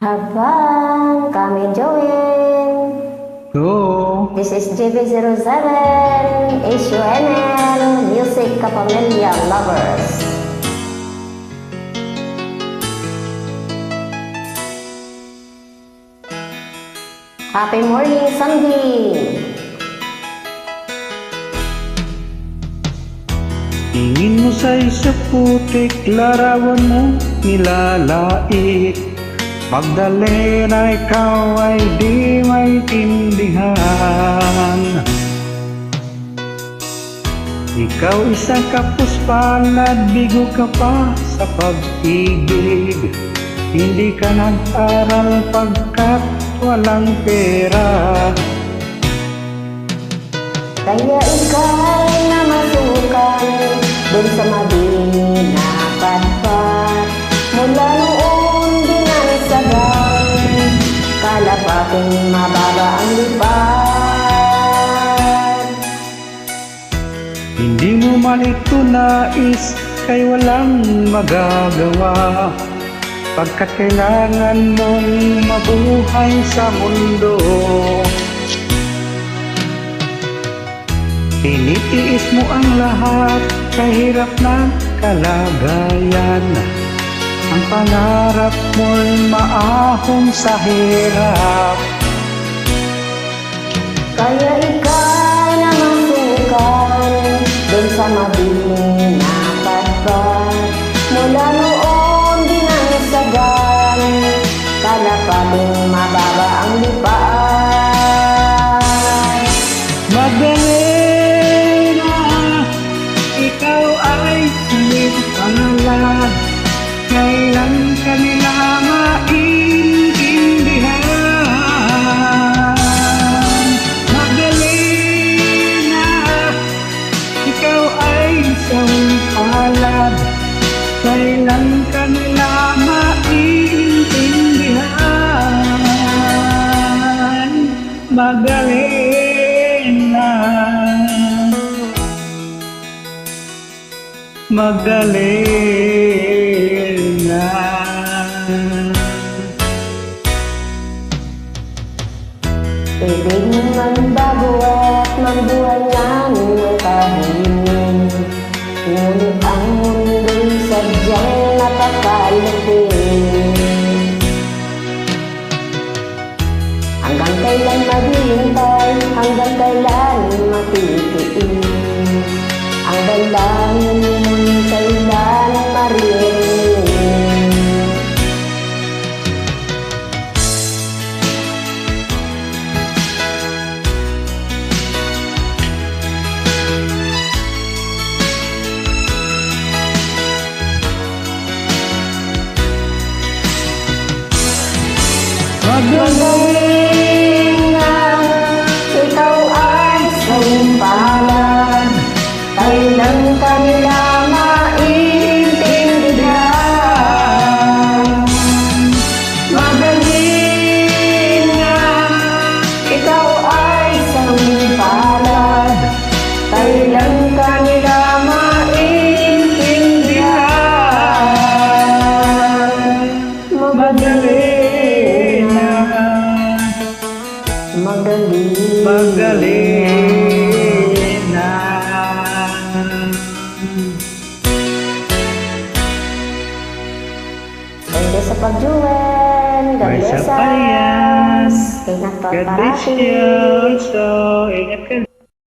Habang kami join. Go! This is JB07, HUNL, Music Kapamilya Lovers. Happy morning, Sunday! Tingin mo sa isa putik, larawan mo nilalait. Magdalena, ikaw ay di maintindihan. Ikaw isang kapuspalad, bigo ka pa sa pag-ibig. Hindi ka nag-aral pagkat walang pera. Kaya ikaw na masukan dun sa Madina Padpat. Mula noon dinansagan, kalapating mababa ang lipad. Hindi mo man ito nais, kay walang magagawa. Pagkat kailangan mong mabuhay sa mundo. Tinitiis mo ang lahat, kahirap na kalagayan. Ang pangarap mo'y maahon sa hirap. Kaya ikaw na masukan dun sa Madina Padpat. Mula noon dinansagan, kalapating mababa ang lipad. Magdalena, ikaw ay sumipalad. Kailan ka nila maintindihan? Magdalena, ikaw ay sumipalad. Kailan ka nila maintindihan? Magdalena, Magdalena. Ibig man bago at mabuhay ng tahimik. Ngunit ang mundo'y sadyang napakalupit. Hanggang kailan maghihintay, hanggang kailan matitiis. Ang dalangin mo'y kailan marinig. Magdalena, Ikaw ay sumipalad. Kailan ka nila maintindihan? Magdalena, Ikaw ay sumipalad. Kailan ka nila maintindihan? Magdalena, Magdalena. Thank you sa pag-join. God May bless isa pa yan. us. Ingat po God bless parati. you. So, ingat ka.